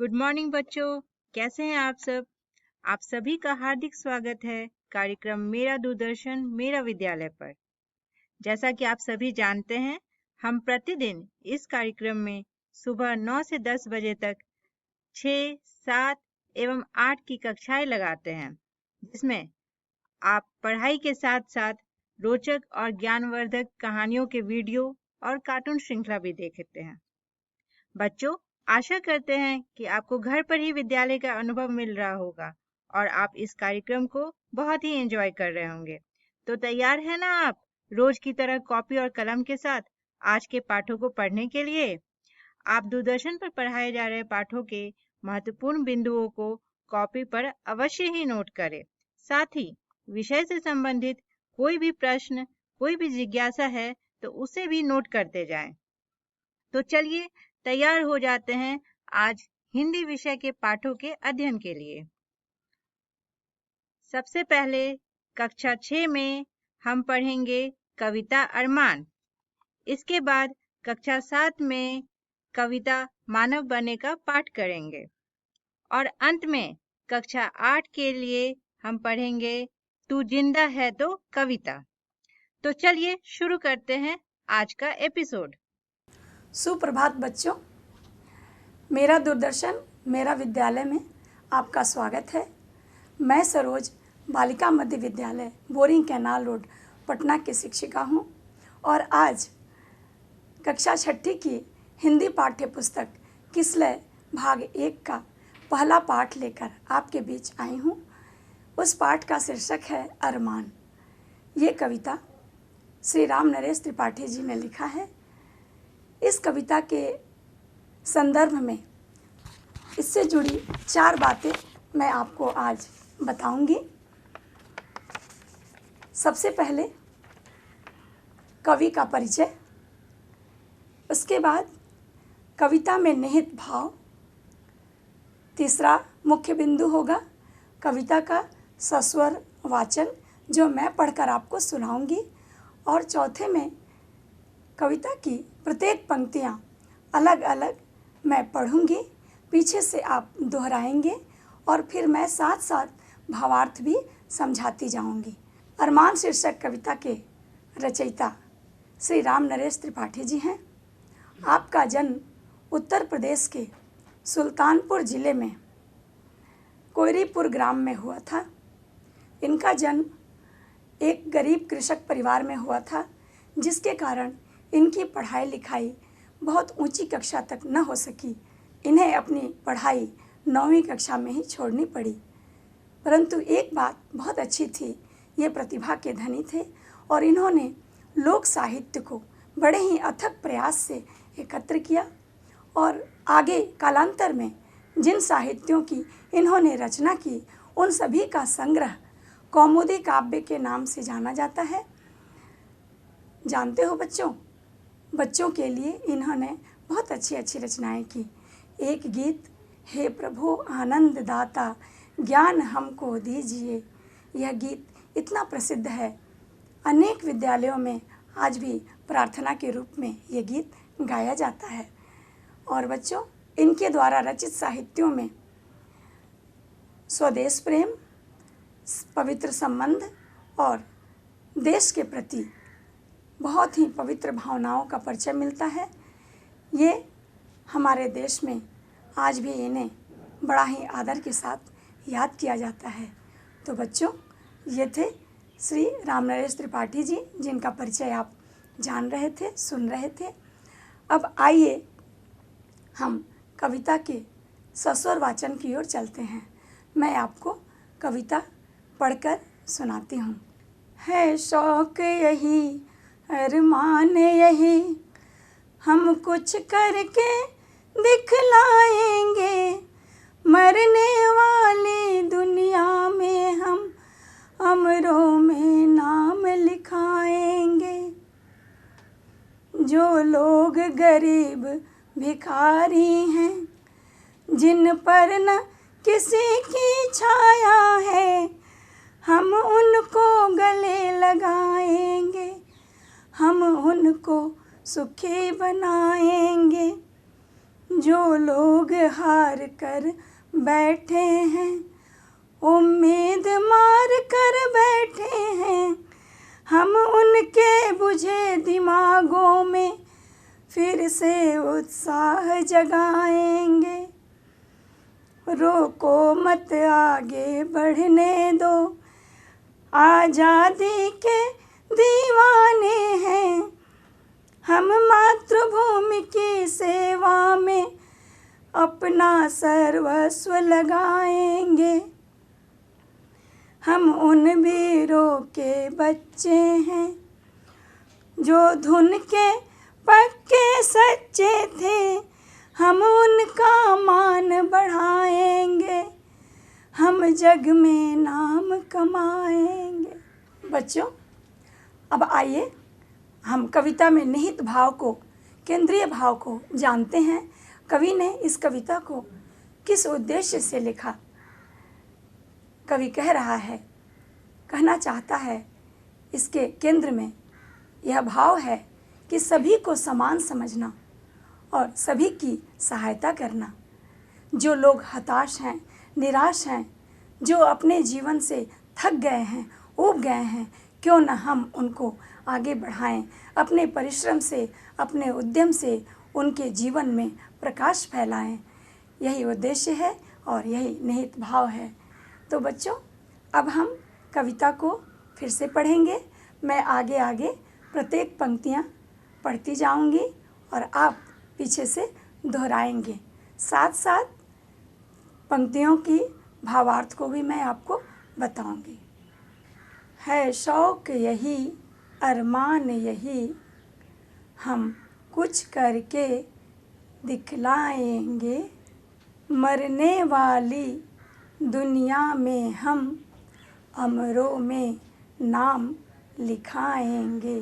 Good morning बच्चों। कैसे हैं आप सब? आप सभी का हार्दिक स्वागत है कार्यक्रम मेरा दूरदर्शन मेरा विद्यालय पर। जैसा कि आप सभी जानते हैं, हम प्रतिदिन इस कार्यक्रम में सुबह 9 से 10 बजे तक 6, 7 एवं 8 की कक्षाएं लगाते हैं, जिसमें आप पढ़ाई के साथ साथ रोचक और ज्ञानवर्धक कहानियों के वीडियो और कार्टून श्रृंखला भी देखते हैं। बच्चों, आशा करते हैं कि आपको घर पर ही विद्यालय का अनुभव मिल रहा होगा और आप इस कार्यक्रम को बहुत ही एंजॉय कर रहे होंगे। तो तैयार है ना आप रोज की तरह कॉपी और कलम के साथ आज के पाठों को पढ़ने के लिए? आप दूरदर्शन पर पढ़ाए जा रहे पाठों के महत्वपूर्ण बिंदुओं को कॉपी पर अवश्य ही नोट करें। साथ ही विषय से संबंधित कोई भी प्रश्न, कोई भी जिज्ञासा है तो उसे भी नोट करते जाएं। तो चलिए तैयार हो जाते हैं आज हिंदी विषय के पाठों के अध्ययन के लिए। सबसे पहले कक्षा 6 में हम पढ़ेंगे कविता अरमान। इसके बाद कक्षा 7 में कविता मानव बने का पाठ करेंगे और अंत में कक्षा 8 के लिए हम पढ़ेंगे तू जिंदा है तो कविता। तो चलिए शुरू करते हैं आज का एपिसोड। सुप्रभात बच्चों, मेरा दूरदर्शन मेरा विद्यालय में आपका स्वागत है। मैं सरोज बालिका मध्य विद्यालय बोरिंग कैनाल रोड पटना की शिक्षिका हूँ और आज कक्षा 6 की हिंदी पाठ्य पुस्तक किसलय भाग 1 का पहला पाठ लेकर आपके बीच आई हूँ। उस पाठ का शीर्षक है अरमान। ये कविता श्री राम नरेश त्रिपाठी जी ने लिखा है। इस कविता के संदर्भ में इससे जुड़ी 4 बातें मैं आपको आज बताऊंगी। सबसे पहले कवि का परिचय, उसके बाद कविता में निहित भाव, तीसरा मुख्य बिंदु होगा कविता का सस्वर वाचन जो मैं पढ़कर आपको सुनाऊंगी, और चौथे में कविता की प्रत्येक पंक्तियाँ अलग अलग मैं पढ़ूंगी, पीछे से आप दोहराएंगे और फिर मैं साथ साथ भावार्थ भी समझाती जाऊंगी। अरमान शीर्षक कविता के रचयिता श्री राम नरेश त्रिपाठी जी हैं। आपका जन्म उत्तर प्रदेश के सुल्तानपुर जिले में कोयरीपुर ग्राम में हुआ था। इनका जन्म एक गरीब कृषक परिवार में हुआ था, जिसके कारण इनकी पढ़ाई लिखाई बहुत ऊंची कक्षा तक न हो सकी। इन्हें अपनी पढ़ाई 9वीं कक्षा में ही छोड़नी पड़ी। परंतु एक बात बहुत अच्छी थी, ये प्रतिभा के धनी थे और इन्होंने लोक साहित्य को बड़े ही अथक प्रयास से एकत्र किया और आगे कालांतर में जिन साहित्यों की इन्होंने रचना की उन सभी का संग्रह कौमुदी काव्य के नाम से जाना जाता है। जानते हो बच्चों, बच्चों के लिए इन्होंने बहुत अच्छी अच्छी रचनाएं की। एक गीत, हे प्रभु आनंद दाता ज्ञान हमको दीजिए, यह गीत इतना प्रसिद्ध है, अनेक विद्यालयों में आज भी प्रार्थना के रूप में यह गीत गाया जाता है। और बच्चों, इनके द्वारा रचित साहित्यों में स्वदेश प्रेम, पवित्र संबंध और देश के प्रति बहुत ही पवित्र भावनाओं का परिचय मिलता है। ये हमारे देश में आज भी इन्हें बड़ा ही आदर के साथ याद किया जाता है। तो बच्चों, ये थे श्री राम नरेश त्रिपाठी जी, जिनका परिचय आप जान रहे थे, सुन रहे थे। अब आइए हम कविता के सस्वर वाचन की ओर चलते हैं। मैं आपको कविता पढ़कर सुनाती हूँ। है शौक यही, अरमान यही, हम कुछ करके दिखलाएंगे, मरने वाली दुनिया में हम अमरों में नाम लिखाएंगे। जो लोग गरीब भिखारी हैं, जिन पर न किसी की छाया है, हम उनको गले लगाएंगे, हम उनको सुखी बनाएंगे। जो लोग हार कर बैठे हैं, उम्मीद मार कर बैठे हैं, हम उनके बुझे दिमागों में फिर से उत्साह जगाएंगे। रोको मत, आगे बढ़ने दो, आज़ादी के दीवाने हैं, हम मातृभूमि की सेवा में अपना सर्वस्व लगाएंगे। हम उन वीरों के बच्चे हैं जो धुन के पक्के सच्चे थे, हम उनका मान बढ़ाएंगे, हम जग में नाम कमाएंगे। बच्चों, अब आइए हम कविता में निहित भाव को, केंद्रीय भाव को जानते हैं। कवि ने इस कविता को किस उद्देश्य से लिखा। कवि कह रहा है, कहना चाहता है, इसके केंद्र में यह भाव है कि सभी को समान समझना और सभी की सहायता करना। जो लोग हताश हैं, निराश हैं, जो अपने जीवन से थक गए हैं, ऊब गए हैं, क्यों न हम उनको आगे बढ़ाएं, अपने परिश्रम से, अपने उद्यम से उनके जीवन में प्रकाश फैलाएं। यही उद्देश्य है और यही निहित भाव है। तो बच्चों, अब हम कविता को फिर से पढ़ेंगे। मैं आगे आगे प्रत्येक पंक्तियाँ पढ़ती जाऊंगी और आप पीछे से दोहराएंगे। साथ साथ पंक्तियों की भावार्थ को भी मैं आपको बताऊंगी। है शौक यही, अरमान यही, हम कुछ करके दिखलाएंगे, मरने वाली दुनिया में हम अमरों में नाम लिखाएंगे।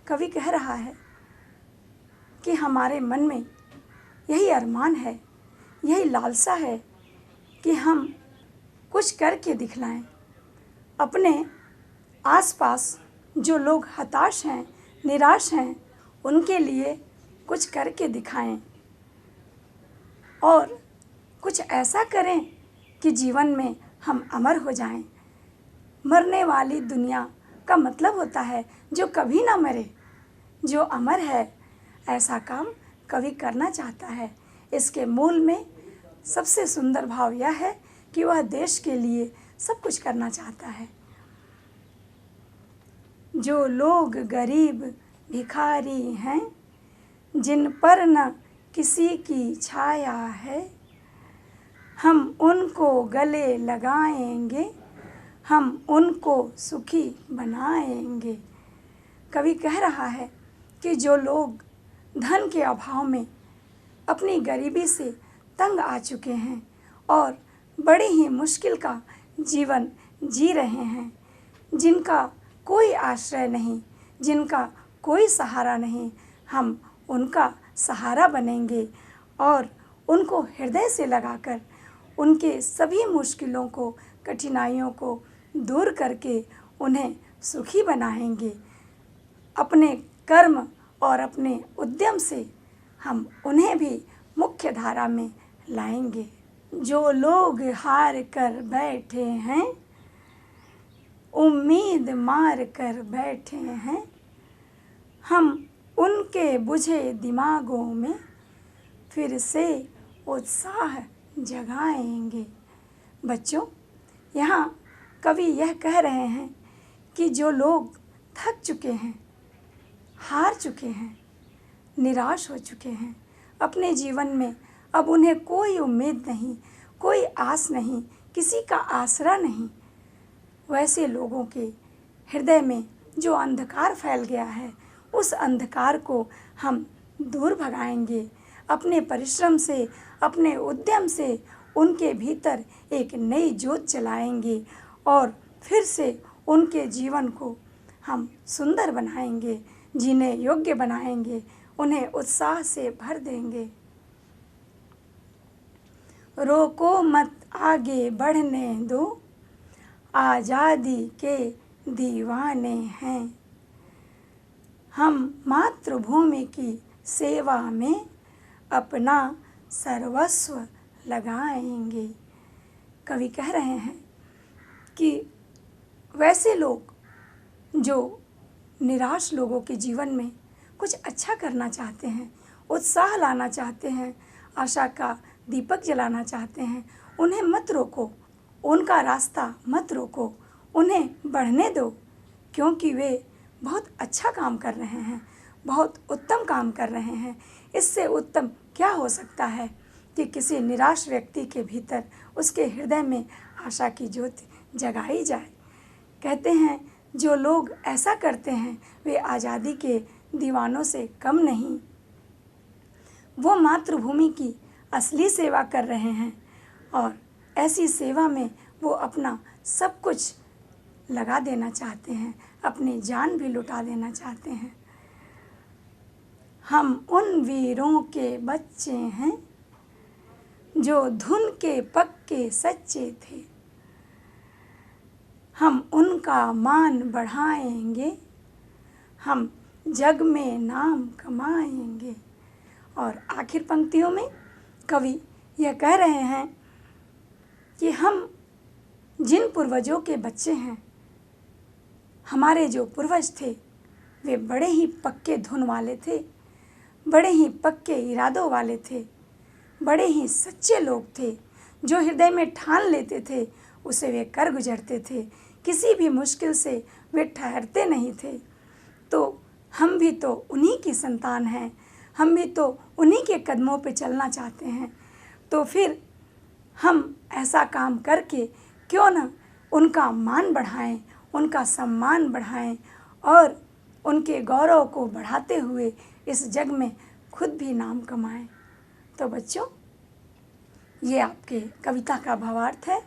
कवि कह रहा है कि हमारे मन में यही अरमान है, यही लालसा है कि हम कुछ करके दिखलाएं। अपने आसपास जो लोग हताश हैं, निराश हैं, उनके लिए कुछ करके दिखाएं और कुछ ऐसा करें कि जीवन में हम अमर हो जाएं। मरने वाली दुनिया का मतलब होता है जो कभी ना मरे, जो अमर है। ऐसा काम कवि करना चाहता है। इसके मूल में सबसे सुंदर भाव यह है कि वह देश के लिए सब कुछ करना चाहता है। जो लोग गरीब भिखारी हैं, जिन पर न किसी की छाया है, हम उनको गले लगाएंगे, हम उनको सुखी बनाएंगे। कवि कह रहा है कि जो लोग धन के अभाव में अपनी गरीबी से तंग आ चुके हैं और बड़ी ही मुश्किल का जीवन जी रहे हैं, जिनका कोई आश्रय नहीं, जिनका कोई सहारा नहीं, हम उनका सहारा बनेंगे और उनको हृदय से लगाकर उनके सभी मुश्किलों को, कठिनाइयों को दूर करके उन्हें सुखी बनाएंगे। अपने कर्म और अपने उद्यम से हम उन्हें भी मुख्य धारा में लाएंगे। जो लोग हार कर बैठे हैं, उम्मीद मार कर बैठे हैं, हम उनके बुझे दिमागों में फिर से उत्साह जगाएंगे। बच्चों, यहाँ कवि यह कह रहे हैं कि जो लोग थक चुके हैं, हार चुके हैं, निराश हो चुके हैं, अपने जीवन में अब उन्हें कोई उम्मीद नहीं, कोई आस नहीं, किसी का आसरा नहीं, वैसे लोगों के हृदय में जो अंधकार फैल गया है, उस अंधकार को हम दूर भगाएंगे। अपने परिश्रम से, अपने उद्यम से उनके भीतर एक नई ज्योत जलाएंगे और फिर से उनके जीवन को हम सुंदर बनाएंगे, जीने योग्य बनाएंगे, उन्हें उत्साह से भर देंगे। रोको मत, आगे बढ़ने दो, आज़ादी के दीवाने हैं, हम मातृभूमि की सेवा में अपना सर्वस्व लगाएंगे। कवि कह रहे हैं कि वैसे लोग जो निराश लोगों के जीवन में कुछ अच्छा करना चाहते हैं, उत्साह लाना चाहते हैं, आशा का दीपक जलाना चाहते हैं, उन्हें मत रोको, उनका रास्ता मत रोको, उन्हें बढ़ने दो, क्योंकि वे बहुत अच्छा काम कर रहे हैं, बहुत उत्तम काम कर रहे हैं। इससे उत्तम क्या हो सकता है कि किसी निराश व्यक्ति के भीतर, उसके हृदय में आशा की ज्योति जगाई जाए। कहते हैं जो लोग ऐसा करते हैं वे आज़ादी के दीवानों से कम नहीं। वो मातृभूमि की असली सेवा कर रहे हैं और ऐसी सेवा में वो अपना सब कुछ लगा देना चाहते हैं, अपनी जान भी लुटा देना चाहते हैं। हम उन वीरों के बच्चे हैं जो धुन के पक्के सच्चे थे, हम उनका मान बढ़ाएंगे, हम जग में नाम कमाएंगे। और आखिर पंक्तियों में कवि यह कह रहे हैं कि हम जिन पूर्वजों के बच्चे हैं, हमारे जो पूर्वज थे वे बड़े ही पक्के धुन वाले थे, बड़े ही पक्के इरादों वाले थे, बड़े ही सच्चे लोग थे, जो हृदय में ठान लेते थे उसे वे कर गुजरते थे, किसी भी मुश्किल से वे ठहरते नहीं थे। तो हम भी तो उन्हीं की संतान हैं, हम भी तो उन्हीं के कदमों पे चलना चाहते हैं। तो फिर हम ऐसा काम करके क्यों न उनका मान बढ़ाएं, उनका सम्मान बढ़ाएं और उनके गौरव को बढ़ाते हुए इस जग में खुद भी नाम कमाएं। तो बच्चों, ये आपके कविता का भावार्थ है।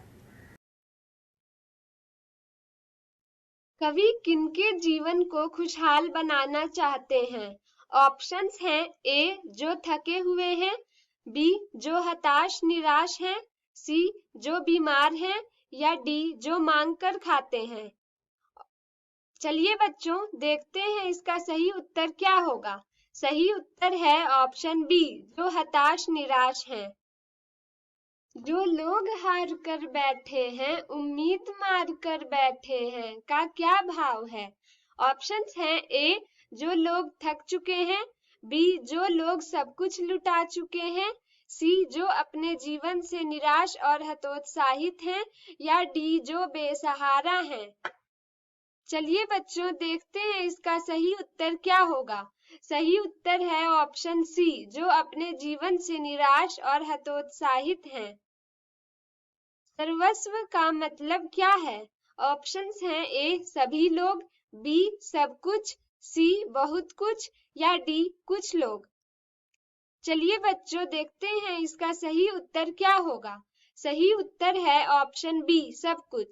कवि किनके जीवन को खुशहाल बनाना चाहते हैं? ऑप्शंस हैं ए जो थके हुए हैं, बी जो हताश निराश हैं, सी जो बीमार हैं या डी जो मांग कर खाते हैं। चलिए बच्चों, देखते हैं इसका सही उत्तर क्या होगा। सही उत्तर है ऑप्शन बी, जो हताश निराश हैं। जो लोग हार कर बैठे हैं, उम्मीद मार कर बैठे हैं का क्या भाव है? ऑप्शंस हैं ए जो लोग थक चुके हैं, बी जो लोग सब कुछ लुटा चुके हैं, सी जो अपने जीवन से निराश और हतोत्साहित हैं या डी जो बेसहारा हैं। चलिए बच्चों, देखते हैं इसका सही उत्तर क्या होगा। सही उत्तर है ऑप्शन सी, जो अपने जीवन से निराश और हतोत्साहित हैं। सर्वस्व का मतलब क्या है? ऑप्शंस हैं ए सभी लोग, बी सब कुछ, सी बहुत कुछ या डी कुछ लोग। चलिए बच्चों, देखते हैं इसका सही उत्तर क्या होगा। सही उत्तर है ऑप्शन बी, सब कुछ।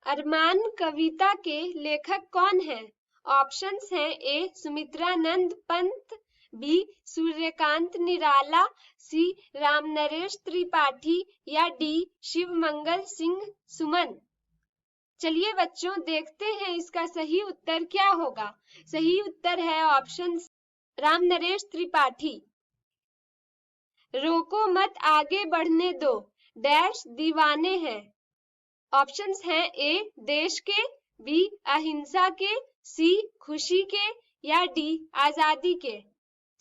अरमान कविता के लेखक कौन है? ऑप्शंस हैं ए सुमित्रानंद पंत, बी सूर्यकांत निराला, सी रामनरेश त्रिपाठी या डी शिवमंगल सिंह सुमन। चलिए बच्चों, देखते हैं इसका सही उत्तर क्या होगा। सही उत्तर है ऑप्शन रामनरेश त्रिपाठी। रोको मत आगे बढ़ने दो, डैश दीवाने हैं। ऑप्शंस हैं ए देश के, बी अहिंसा के, सी खुशी के या डी आजादी के।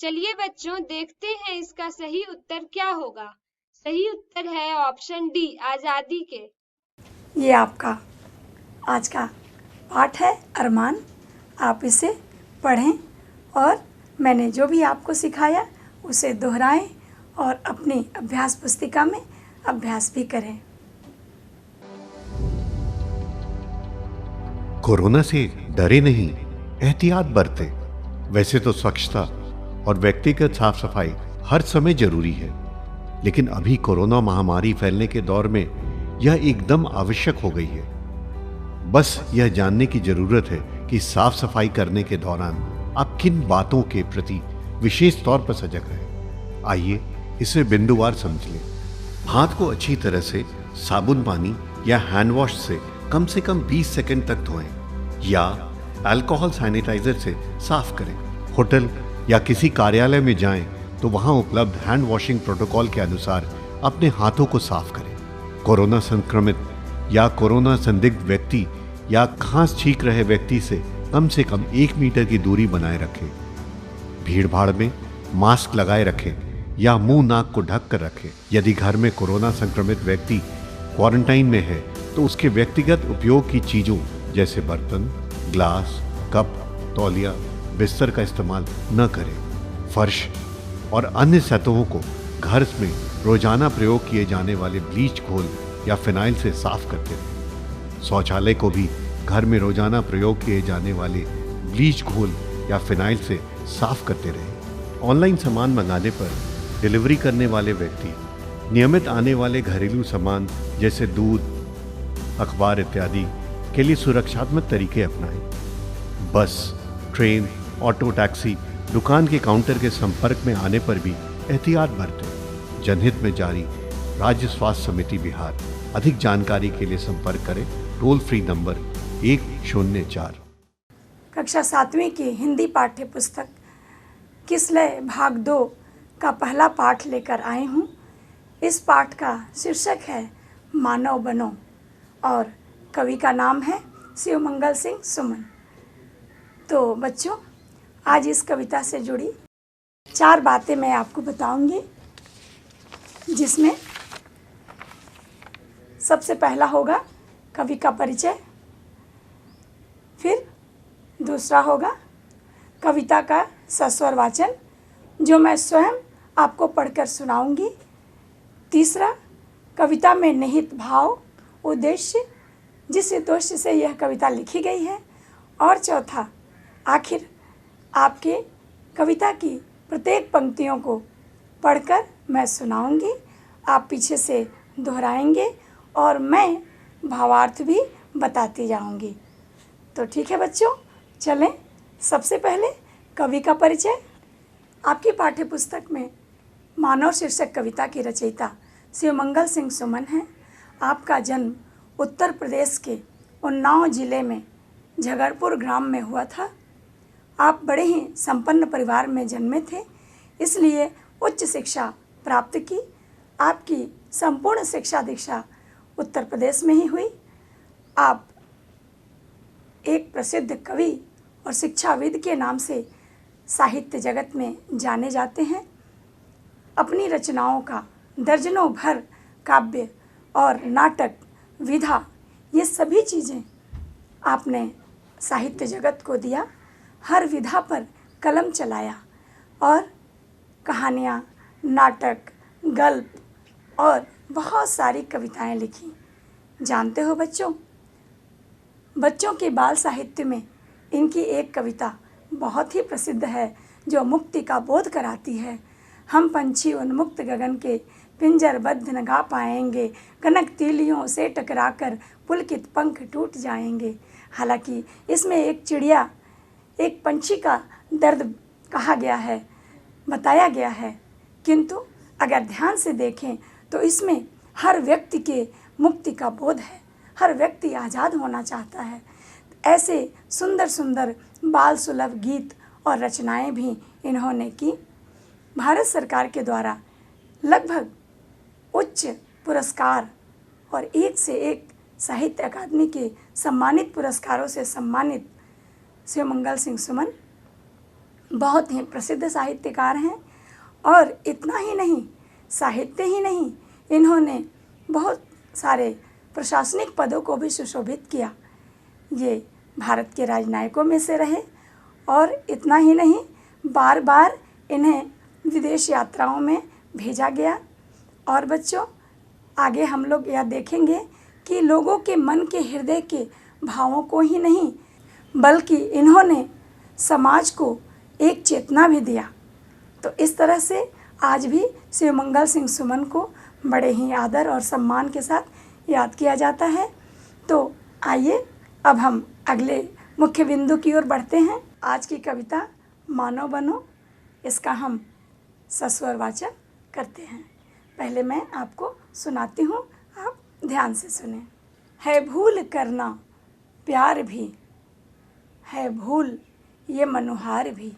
चलिए बच्चों, देखते हैं इसका सही उत्तर क्या होगा। सही उत्तर है ऑप्शन डी, आजादी के। ये आपका आज का पाठ है अरमान। आप इसे पढ़ें और मैंने जो भी आपको सिखाया उसे दोहराएं और अपनी अभ्यास पुस्तिका में अभ्यास भी करें। कोरोना से डरे नहीं, एहतियात बरतें। वैसे तो स्वच्छता और व्यक्तिगत साफ सफाई हर समय जरूरी है, लेकिन अभी कोरोना महामारी फैलने के दौर में यह एकदम आवश्यक हो गई है। बस यह जानने की जरूरत है कि साफ सफाई करने के दौरान आप किन बातों के प्रति विशेष तौर पर सजग रहें। आइए इसे बिंदुवार समझ लें। हाथ को अच्छी तरह से साबुन पानी या हैंड वॉश से कम 20 सेकंड तक धोएं या अल्कोहल सैनिटाइजर से साफ करें। होटल या किसी कार्यालय में जाएं तो वहां उपलब्ध हैंड वॉशिंग प्रोटोकॉल के अनुसार अपने हाथों को साफ करें। कोरोना संक्रमित या कोरोना संदिग्ध व्यक्ति या खांस छींक रहे व्यक्ति से कम 1 मीटर की दूरी बनाए रखें। भीड़ भाड़ में मास्क लगाए रखें या मुंह नाक को ढक कर रखें। यदि घर में कोरोना संक्रमित व्यक्ति क्वारंटाइन में है तो उसके व्यक्तिगत उपयोग की चीजों जैसे बर्तन, ग्लास, कप, तौलिया, बिस्तर का इस्तेमाल न करें। फर्श और अन्य सतहों को घर में रोजाना प्रयोग किए जाने वाले ब्लीच घोल या फिनाइल से साफ करते रहें। शौचालय को भी घर में रोजाना प्रयोग किए जाने वाले ब्लीच घोल या फिनाइल से साफ करते रहें। ऑनलाइन सामान मंगाने पर डिलीवरी करने वाले व्यक्ति नियमित आने वाले घरेलू सामान जैसे दूध, अखबार इत्यादि के लिए सुरक्षात्मक तरीके अपनाएं। बस, ट्रेन, ऑटो, टैक्सी, दुकान के काउंटर के संपर्क में आने पर भी एहतियात बरतें। जनहित में जारी राज्य स्वास्थ्य समिति बिहार। अधिक जानकारी के लिए संपर्क करें टोल फ्री नंबर 104। कक्षा 7वीं की हिंदी पाठ्य पुस्तक किसलय भाग 2 का पहला पाठ लेकर आई हूँ। इस पाठ का शीर्षक है मानव बनो और कवि का नाम है शिवमंगल सिंह सुमन। तो बच्चों, आज इस कविता से जुड़ी 4 बातें मैं आपको बताऊंगी, जिसमें सबसे पहला होगा कवि का परिचय, फिर दूसरा होगा कविता का सस्वर वाचन जो मैं स्वयं आपको पढ़कर सुनाऊंगी, तीसरा कविता में निहित भाव, उद्देश्य, जिस उद्देश्य से यह कविता लिखी गई है, और चौथा आखिर आपके कविता की प्रत्येक पंक्तियों को पढ़कर मैं सुनाऊंगी। आप पीछे से दोहराएंगे और मैं भावार्थ भी बताती जाऊंगी। तो ठीक है बच्चों, चलें सबसे पहले कवि का परिचय। आपकी पाठ्य पुस्तक में मानव शीर्षक कविता की रचयिता शिवमंगल सिंह सुमन हैं। आपका जन्म उत्तर प्रदेश के उन्नाव जिले में झगड़पुर ग्राम में हुआ था। आप बड़े ही संपन्न परिवार में जन्मे थे, इसलिए उच्च शिक्षा प्राप्त की। आपकी संपूर्ण शिक्षा दीक्षा उत्तर प्रदेश में ही हुई। आप एक प्रसिद्ध कवि और शिक्षाविद के नाम से साहित्य जगत में जाने जाते हैं। अपनी रचनाओं का दर्जनों भर काव्य और नाटक, विधा, ये सभी चीज़ें आपने साहित्य जगत को दिया। हर विधा पर कलम चलाया और कहानियाँ, नाटक, गल्प और बहुत सारी कविताएं लिखी। जानते हो बच्चों, बच्चों के बाल साहित्य में इनकी एक कविता बहुत ही प्रसिद्ध है जो मुक्ति का बोध कराती है। हम पंछी उन्मुक्त गगन के पिंजरबद्ध न गा पाएंगे, कनक तीलियों से टकराकर पुलकित पंख टूट जाएंगे। हालांकि इसमें एक चिड़िया, एक पंछी का दर्द कहा गया है, बताया गया है, किंतु अगर ध्यान से देखें तो इसमें हर व्यक्ति के मुक्ति का बोध है। हर व्यक्ति आज़ाद होना चाहता है। ऐसे सुंदर सुंदर बाल सुलभ गीत और रचनाएं भी इन्होंने की। भारत सरकार के द्वारा लगभग उच्च पुरस्कार और एक से एक साहित्य अकादमी के सम्मानित पुरस्कारों से सम्मानित शिवमंगल सिंह सुमन बहुत ही प्रसिद्ध साहित्यकार हैं। और इतना ही नहीं, साहित्य ही नहीं, इन्होंने बहुत सारे प्रशासनिक पदों को भी सुशोभित किया। ये भारत के राजनयिकों में से रहे और इतना ही नहीं, बार बार इन्हें विदेश यात्राओं में भेजा गया। और बच्चों, आगे हम लोग यह देखेंगे कि लोगों के मन के हृदय के भावों को ही नहीं बल्कि इन्होंने समाज को एक चेतना भी दिया। तो इस तरह से आज भी शिवमंगल सिंह सुमन को बड़े ही आदर और सम्मान के साथ याद किया जाता है। तो आइए अब हम अगले मुख्य बिंदु की ओर बढ़ते हैं। आज की कविता मानव बनो, इसका हम सस्वर वाचन करते हैं। पहले मैं आपको सुनाती हूँ, आप ध्यान से सुनें। है भूल करना प्यार भी, है भूल ये मनोहार भी,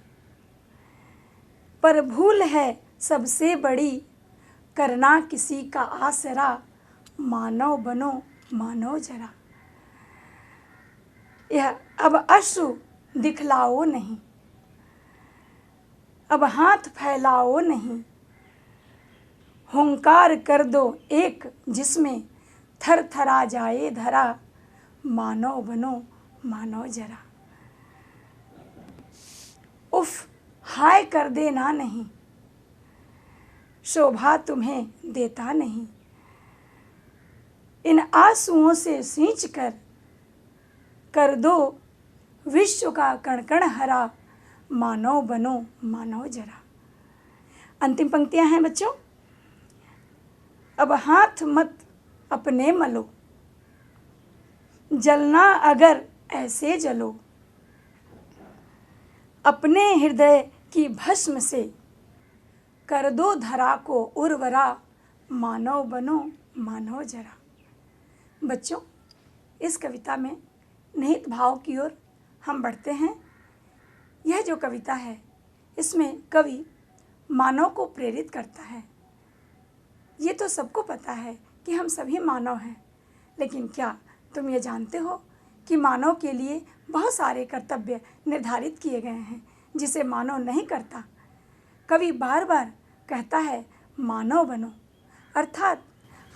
पर भूल है सबसे बड़ी, करना किसी का आसरा, मानव बनो मानव जरा। यह अब अश्रु दिखलाओ नहीं, अब हाथ फैलाओ नहीं, हुंकार कर दो एक जिसमें थर थरा जाए धरा, मानव बनो मानव जरा। उफ हाय कर देना नहीं, शोभा तुम्हें देता नहीं, इन आंसुओं से सींच कर दो विश्व का कण कण हरा, मानव बनो मानव जरा। अंतिम पंक्तियां हैं बच्चों। अब हाथ मत अपने मलो, जलना अगर ऐसे जलो, अपने हृदय की भस्म से कर दो धरा को उर्वरा, मानव बनो मानव जरा। बच्चों, इस कविता में निहित भाव की ओर हम बढ़ते हैं। यह जो कविता है इसमें कवि मानव को प्रेरित करता है। ये तो सबको पता है कि हम सभी मानव हैं, लेकिन क्या तुम ये जानते हो कि मानव के लिए बहुत सारे कर्तव्य निर्धारित किए गए हैं जिसे मानव नहीं करता। कवि बार बार कहता है मानव बनो, अर्थात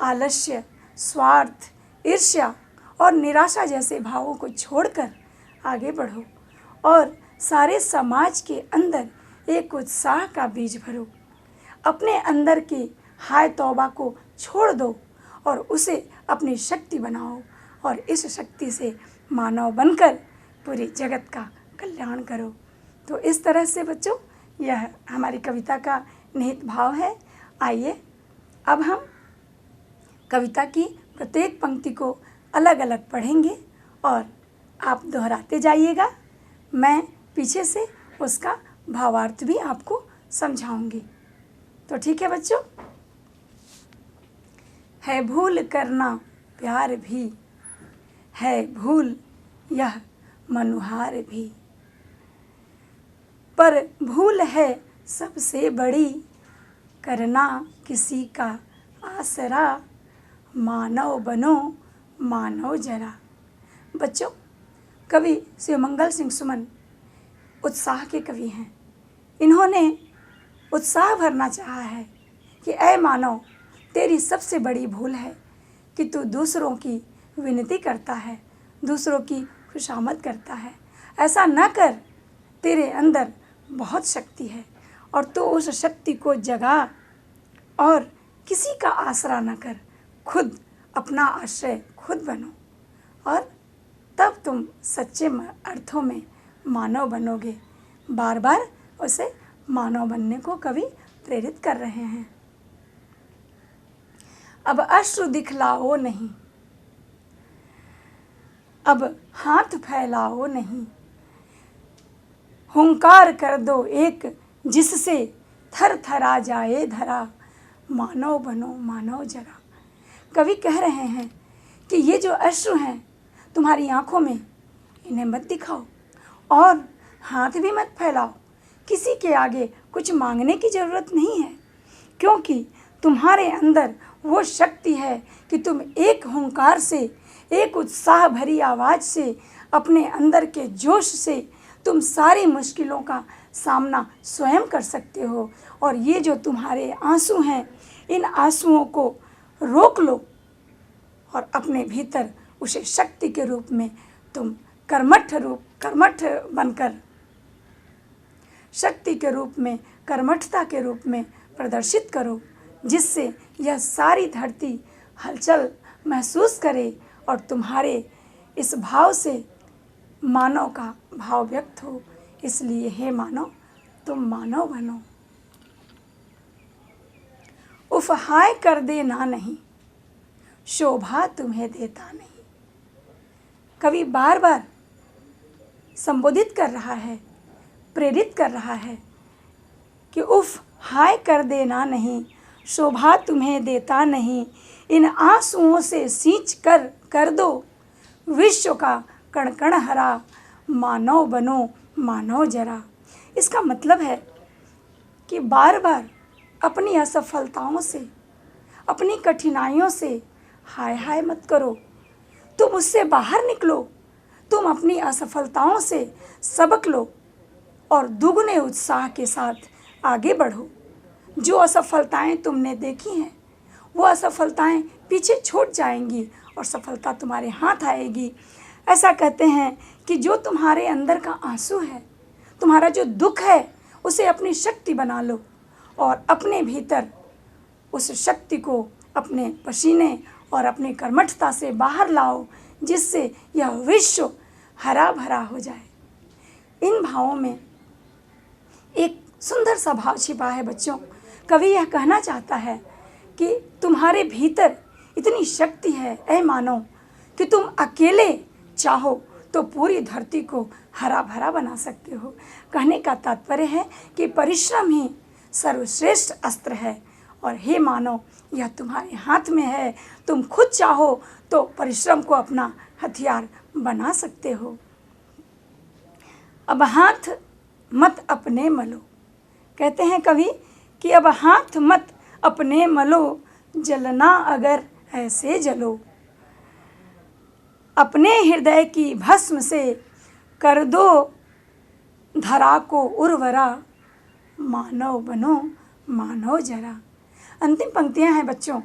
आलस्य, स्वार्थ, ईर्ष्या और निराशा जैसे भावों को छोड़कर आगे बढ़ो और सारे समाज के अंदर एक उत्साह का बीज भरो। अपने अंदर की हाय तौबा को छोड़ दो और उसे अपनी शक्ति बनाओ और इस शक्ति से मानव बनकर पूरे जगत का कल्याण करो। तो इस तरह से बच्चों यह हमारी कविता का निहित भाव है। आइए अब हम कविता की प्रत्येक पंक्ति को अलग अलग पढ़ेंगे और आप दोहराते जाइएगा। मैं पीछे से उसका भावार्थ भी आपको समझाऊंगी। तो ठीक है बच्चों। है भूल करना प्यार भी, है भूल यह मनुहार भी, पर भूल है सबसे बड़ी, करना किसी का आसरा, मानव बनो मानव जरा। बच्चों, कवि शिवमंगल सिंह सुमन उत्साह के कवि हैं। इन्होंने उत्साह भरना चाहा है कि ऐ मानव, तेरी सबसे बड़ी भूल है कि तू दूसरों की विनती करता है, दूसरों की खुशामद करता है। ऐसा न कर, तेरे अंदर बहुत शक्ति है और तू उस शक्ति को जगा और किसी का आसरा न कर, खुद अपना आश्रय खुद बनो और तब तुम सच्चे अर्थों में मानव बनोगे। बार बार उसे मानव बनने को कवि प्रेरित कर रहे हैं। अब अश्रु दिखलाओ नहीं, अब हाथ फैलाओ नहीं, हुंकार कर दो एक जिससे थर थरा जाए धरा, मानव बनो मानव जरा। कवि कह रहे हैं कि ये जो अश्रु हैं तुम्हारी आंखों में, इन्हें मत दिखाओ और हाथ भी मत फैलाओ। किसी के आगे कुछ मांगने की ज़रूरत नहीं है, क्योंकि तुम्हारे अंदर वो शक्ति है कि तुम एक हुंकार से, एक उत्साह भरी आवाज़ से, अपने अंदर के जोश से तुम सारी मुश्किलों का सामना स्वयं कर सकते हो। और ये जो तुम्हारे आंसू हैं, इन आंसुओं को रोक लो और अपने भीतर उसे शक्ति के रूप में तुम कर्मठ बनकर, शक्ति के रूप में, कर्मठता के रूप में प्रदर्शित करो, जिससे यह सारी धरती हलचल महसूस करे और तुम्हारे इस भाव से मानव का भाव व्यक्त हो। इसलिए हे मानव, तुम मानव बनो। उफ हाय कर देना नहीं, शोभा तुम्हें देता नहीं। कवि बार बार संबोधित कर रहा है, प्रेरित कर रहा है कि उफ हाय कर देना नहीं, शोभा तुम्हें देता नहीं, इन आंसुओं से सींच कर दो विश्व का कण कण हरा, मानव बनो मानव जरा। इसका मतलब है कि बार बार अपनी असफलताओं से, अपनी कठिनाइयों से हाय हाय मत करो। तुम उससे बाहर निकलो। तुम अपनी असफलताओं से सबक लो और दुगने उत्साह के साथ आगे बढ़ो। जो असफलताएं तुमने देखी हैं वो असफलताएं पीछे छूट जाएंगी और सफलता तुम्हारे हाथ आएगी। ऐसा कहते हैं कि जो तुम्हारे अंदर का आंसू है, तुम्हारा जो दुख है, उसे अपनी शक्ति बना लो और अपने भीतर उस शक्ति को अपने पसीने और अपनी कर्मठता से बाहर लाओ, जिससे यह विश्व हरा भरा हो जाए। इन भावों में एक सुंदर सा भाव छिपा है बच्चों। कवि यह कहना चाहता है कि तुम्हारे भीतर इतनी शक्ति है ऐ मानव कि तुम अकेले चाहो तो पूरी धरती को हरा भरा बना सकते हो। कहने का तात्पर्य है कि परिश्रम ही सर्वश्रेष्ठ अस्त्र है और हे मानव, यह तुम्हारे हाथ में है। तुम खुद चाहो तो परिश्रम को अपना हथियार बना सकते हो। अब हाथ मत अपने मलो। कहते हैं कवि कि अब हाथ मत अपने मलो, जलना अगर ऐसे जलो। अपने हृदय की भस्म से कर दो धरा को उर्वरा, मानव बनो मानव जरा। अंतिम पंक्तियां हैं बच्चों।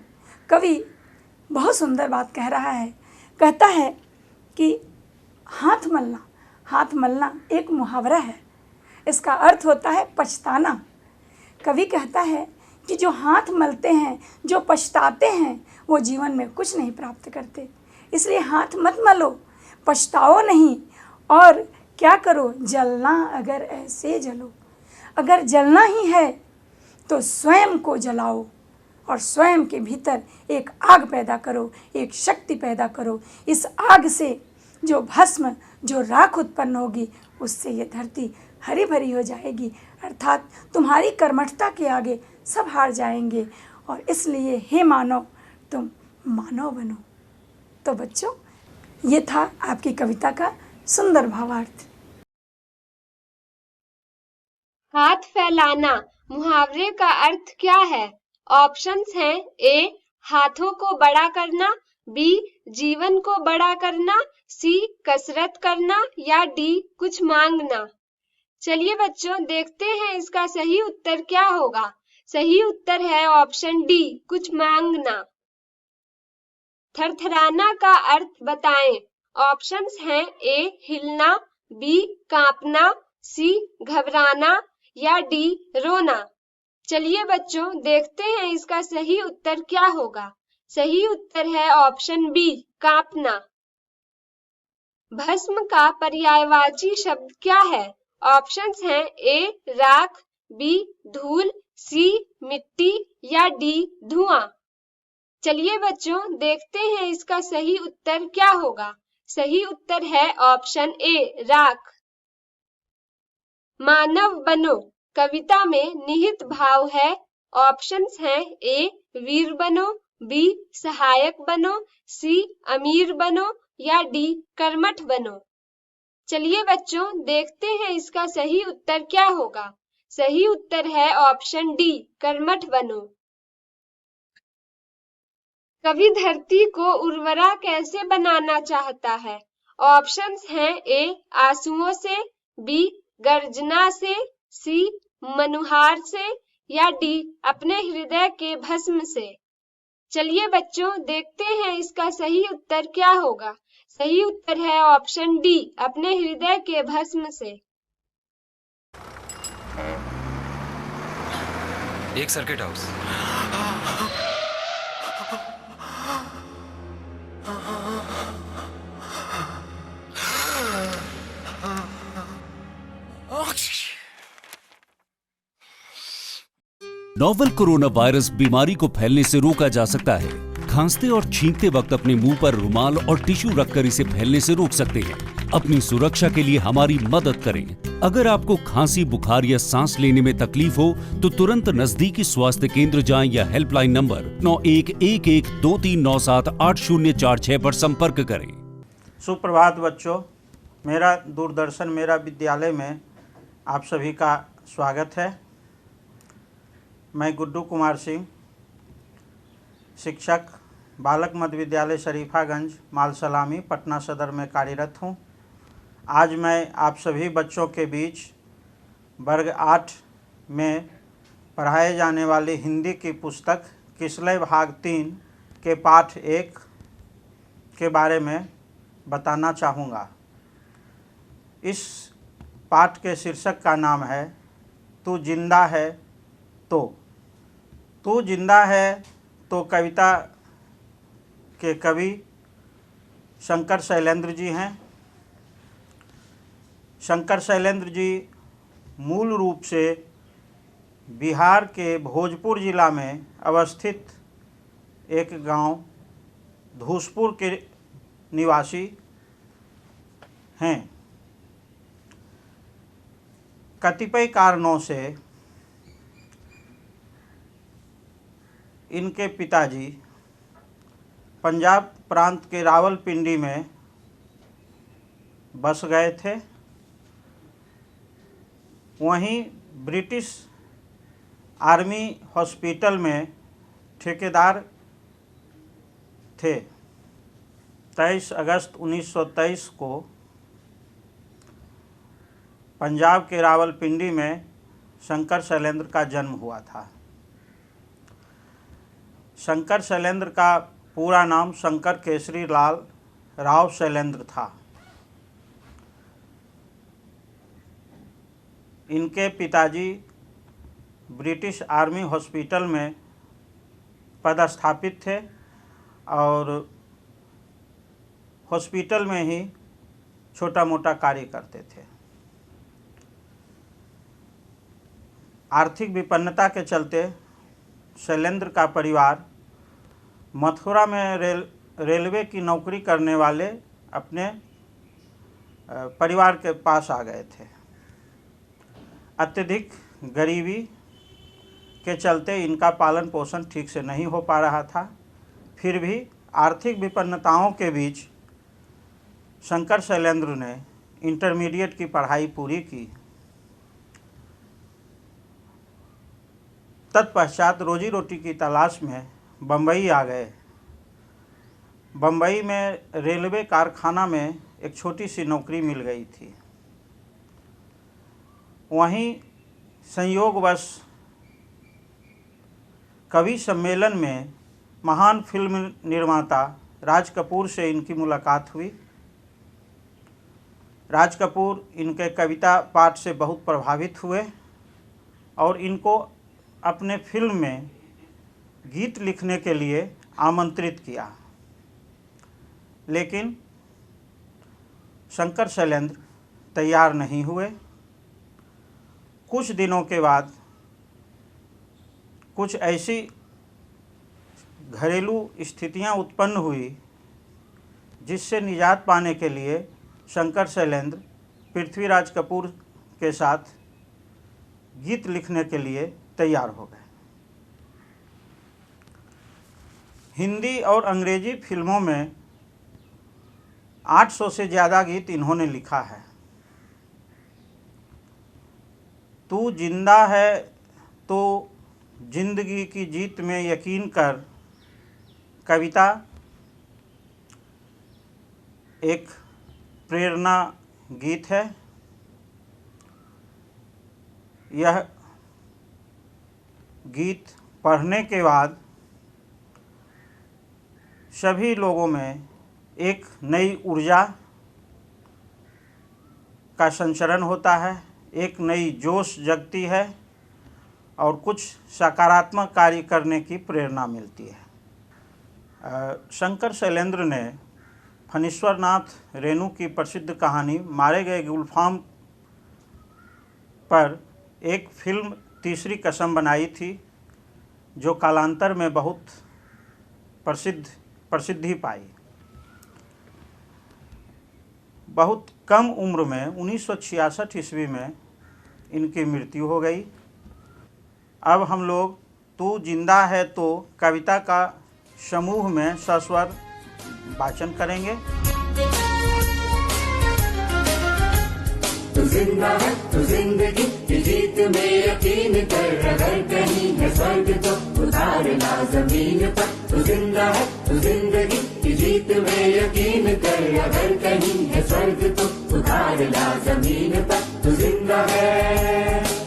कवि बहुत सुंदर बात कह रहा है। कहता है कि हाथ मलना एक मुहावरा है। इसका अर्थ होता है पछताना। कवि कहता है कि जो हाथ मलते हैं, जो पछताते हैं, वो जीवन में कुछ नहीं प्राप्त करते। इसलिए हाथ मत मलो, पछताओ नहीं, और क्या करो, जलना अगर ऐसे जलो। अगर जलना ही है तो स्वयं को जलाओ और स्वयं के भीतर एक आग पैदा करो, एक शक्ति पैदा करो। इस आग से जो भस्म, जो राख उत्पन्न होगी, उससे ये धरती हरी भरी हो जाएगी। अर्थात तुम्हारी कर्मठता के आगे सब हार जाएंगे। और इसलिए हे मानव, तुम मानव बनो। तो बच्चों, ये था आपकी कविता का सुंदर भावार्थ। हाथ फैलाना मुहावरे का अर्थ क्या है? ऑप्शंस हैं ए हाथों को बड़ा करना, बी जीवन को बड़ा करना, सी कसरत करना या डी कुछ मांगना। चलिए बच्चों, देखते हैं इसका सही उत्तर क्या होगा। सही उत्तर है ऑप्शन डी, कुछ मांगना। थरथराना का अर्थ बताएं। ऑप्शंस हैं ए हिलना, बी कांपना, सी घबराना या डी रोना। चलिए बच्चों, देखते हैं इसका सही उत्तर क्या होगा। सही उत्तर है ऑप्शन बी, कांपना। भस्म का पर्यायवाची शब्द क्या है? ऑप्शंस हैं ए राख, बी धूल, सी मिट्टी या डी धुआं। चलिए बच्चों, देखते हैं इसका सही उत्तर क्या होगा। सही उत्तर है ऑप्शन ए राख। मानव बनो कविता में निहित भाव है। ऑप्शंस हैं ए वीर बनो, बी सहायक बनो, सी अमीर बनो या डी कर्मठ बनो। चलिए बच्चों, देखते हैं इसका सही उत्तर क्या होगा। सही उत्तर है ऑप्शन डी, कर्मठ बनो। कवि धरती को उर्वरा कैसे बनाना चाहता है? ऑप्शंस हैं ए आंसुओं से, बी गर्जना से, सी मनुहार से या डी अपने हृदय के भस्म से। चलिए बच्चों, देखते हैं इसका सही उत्तर क्या होगा। सही उत्तर है ऑप्शन डी, अपने हृदय के भस्म से। एक circuit house. Novel corona virus बीमारी को फैलने से रोका जा सकता है। खांसते और छींकते वक्त अपने मुंह पर रुमाल और टिश्यू रखकर इसे फैलने से रोक सकते हैं। अपनी सुरक्षा के लिए हमारी मदद करें। अगर आपको खांसी, बुखार या सांस लेने में तकलीफ हो तो तुरंत नजदीकी स्वास्थ्य केंद्र जाएं या हेल्पलाइन नंबर 911123978046 पर संपर्क करें। सुप्रभात बच्चों, मेरा दूरदर्शन मेरा विद्यालय में आप सभी का स्वागत है। मैं गुड्डू कुमार सिंह, शिक्षक, बालक मध्य विद्यालय शरीफागंज, मालसलामी, पटना सदर में कार्यरत हूँ। आज मैं आप सभी बच्चों के बीच वर्ग 8 में पढ़ाए जाने वाली हिंदी की पुस्तक किसलय भाग 3 के पाठ 1 के बारे में बताना चाहूँगा। इस पाठ के शीर्षक का नाम है तू जिंदा है तो। तू जिंदा है तो कविता के कवि शंकर शैलेंद्र जी हैं। शंकर शैलेंद्र जी मूल रूप से बिहार के भोजपुर जिला में अवस्थित एक गांव धूसपुर के निवासी हैं। कतिपय कारणों से इनके पिताजी पंजाब प्रांत के रावलपिंडी में बस गए थे। वहीं ब्रिटिश आर्मी हॉस्पिटल में ठेकेदार थे। 23 अगस्त 1923 को पंजाब के रावलपिंडी में शंकर शैलेंद्र का जन्म हुआ था। शंकर शैलेंद्र का पूरा नाम शंकर केसरी लाल राव शैलेंद्र था। इनके पिताजी ब्रिटिश आर्मी हॉस्पिटल में पदस्थापित थे और हॉस्पिटल में ही छोटा मोटा कार्य करते थे। आर्थिक विपन्नता के चलते शैलेंद्र का परिवार मथुरा में रेलवे की नौकरी करने वाले अपने परिवार के पास आ गए थे। अत्यधिक गरीबी के चलते इनका पालन पोषण ठीक से नहीं हो पा रहा था। फिर भी आर्थिक विपन्नताओं के बीच शंकर शैलेंद्र ने इंटरमीडिएट की पढ़ाई पूरी की। तत्पश्चात रोजी रोटी की तलाश में बम्बई आ गए। बम्बई में रेलवे कारखाना में एक छोटी सी नौकरी मिल गई थी। वहीं संयोगवश कवि सम्मेलन में महान फिल्म निर्माता राज कपूर से इनकी मुलाकात हुई। राज कपूर इनके कविता पाठ से बहुत प्रभावित हुए और इनको अपने फिल्म में गीत लिखने के लिए आमंत्रित किया। लेकिन शंकर शैलेंद्र तैयार नहीं हुए। कुछ दिनों के बाद कुछ ऐसी घरेलू स्थितियां उत्पन्न हुई जिससे निजात पाने के लिए शंकर शैलेंद्र पृथ्वीराज कपूर के साथ गीत लिखने के लिए तैयार हो गए। हिंदी और अंग्रेजी फिल्मों में 800 से ज़्यादा गीत इन्होंने लिखा है। तू जिंदा है तो जिंदगी की जीत में यकीन कर कविता एक प्रेरणा गीत है। यह गीत पढ़ने के बाद सभी लोगों में एक नई ऊर्जा का संचरण होता है, एक नई जोश जगती है और कुछ सकारात्मक कार्य करने की प्रेरणा मिलती है। शंकर शैलेंद्र ने फणीश्वर नाथ रेणु की प्रसिद्ध कहानी मारे गए गुलफाम पर एक फिल्म तीसरी कसम बनाई थी, जो कालांतर में बहुत प्रसिद्धि पाई। बहुत कम उम्र में 1966 ईस्वी में इनकी मृत्यु हो गई। अब हम लोग तू जिंदा है तो कविता का समूह में सस्वर वाचन करेंगे। तू जिंदा है, तू जिंदगी की जीत में यकीन कर, अगर कहीं है स्वर्ग तो उतारना जमीन पर, तू जिंदा है तू जिंदगी की जीत में यकीन कर, अगर कहीं है स्वर्ग तो उतारना जमीन पर, तू जिंदा है।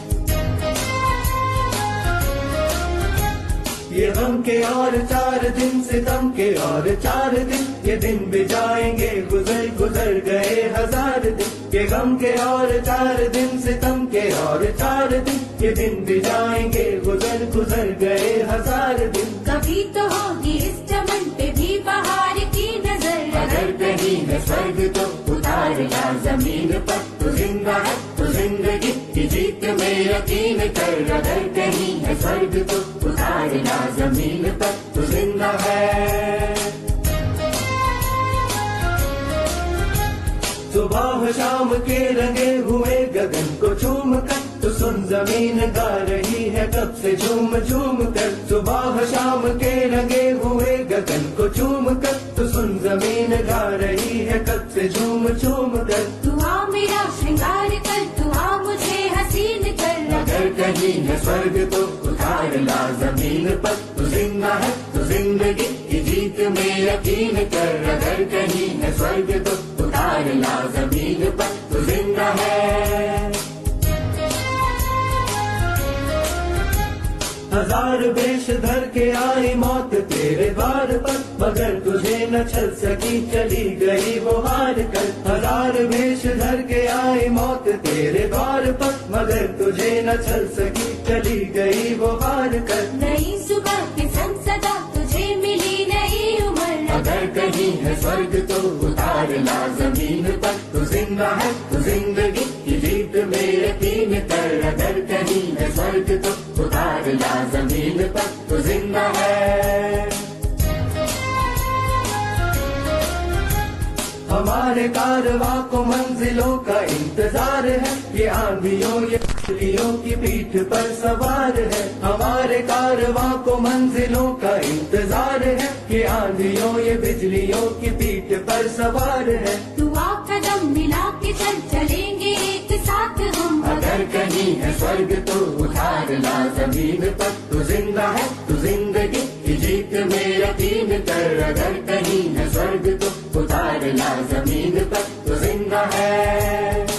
ये गम के और 4 दिन, सितम के और 4 दिन, ये दिन भी जाएंगे गुजर गुजर गए 1000 दिन। ये गम के और 4 दिन, सितम के और 4 दिन, ये दिन भी जाएंगे गुजर गुजर गए 1000 दिन। कभी तो होगी इस चमन पे भी बहार की नजर, अगर कहीं है स्वर्ग तो उतारना जमीन पर, तू जिंदा है तू जिंदगी की जीत में यकीन कर, अगर कहीं है स्वर्ग तो उतारना जमीन पर, तू जिंदा है। सुबह शाम के रंगे हुए गगन को चूम कर, तो सुन जमीन गा रही है कब से झूम झूम कर। सुबह शाम के रंगे हुए गगन को चूम कर, तो सुन जमीन गा रही है कब से झूम झूम कर। तू आ मेरा श्रृंगार कर, तू आ मुझे हसीन कर, अगर कहीं है स्वर्ग तो उतारना जमीन पर, तू जिंदा है तू जिंदगी की जीत में यकीन कर, अगर कहीं है स्वर्ग तो उतारना जमीन पर, तू जिंदा है। 1000 वेश धर के आई मौत तेरे द्वार पर, मगर तुझे न छल सकी चली गई वो हार कर। 1000 वेश धर के आई मौत तेरे द्वार पर, मगर तुझे न छल सकी चली गई वो हार कर। नई सुबह के संग सदा तुझे मिली नई उम्र, अगर कहीं है स्वर्ग तो उतारना जमीन पर, तू जिंदा है तू जिंदगी की जीत में यकीन कर, अगर कहीं है स्वर्ग तो उतारना जमीन पर, तू जिंदा है। हमारे कारवां को मंजिलों का इंतजार है, ये आंधियों ये बिजलियों की पीठ पर सवार है। हमारे कारवां को मंजिलों का इंतजार है, ये आंधियों ये बिजलियों की पीठ पर सवार है। तू आ कदम मिला के चल चलेंगे एक साथ हम, अगर कहीं है स्वर्ग तो उतारना जमीन पर, तू जिंदा है तू जिंदगी की जीत में यकीन कर, अगर कहीं है स्वर्ग तो उतारना जमीन पर, तू जिंदा है।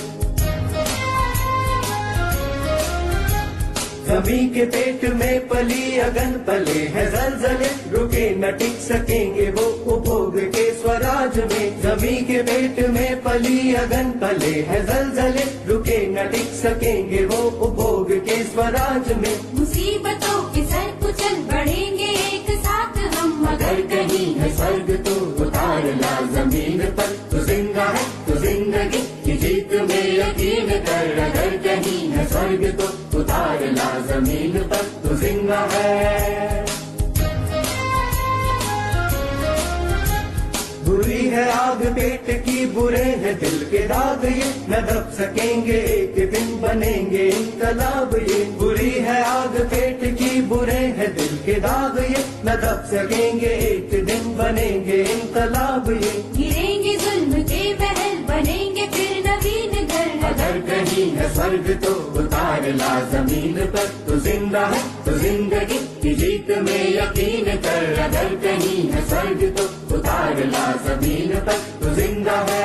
जमीन के पेट में पली अगन पले है जलजले, रुके न टिक सकेंगे वो उपभोग के स्वराज में। जमीन के पेट में पली अगन पले है जलजले, रुके न टिक सकेंगे वो उपभोग के स्वराज में। मुसीबतों के सर कुचल बढ़ेंगे एक साथ हम, अगर कहीं है स्वर्ग तो उतारना जमीन पर, तू जिंदा है तू जिंदगी की जीत में यकीन कर, अगर कहीं है स्वर्ग तो उतारना जमीन पर, तू जिंदा है। बुरी है आग पेट की बुरे है दिल के दाग, ये न दब सकेंगे एक दिन बनेंगे इनकलाब। ये बुरी है आग पेट की बुरे है दिल के दाग, ये न दब सकेंगे एक दिन बनेंगे इनकलाब। ये गिरेंगे जुल्म के महल बनेंगे फिर नवीन घर, अगर कहीं है स्वर्ग तो उतारना जमीन पर, तू जिंदा है तू जिंदगी की जीत में यकीन कर, अगर कहीं है स्वर्ग तो उतारना जमीन पर, तू जिंदा है।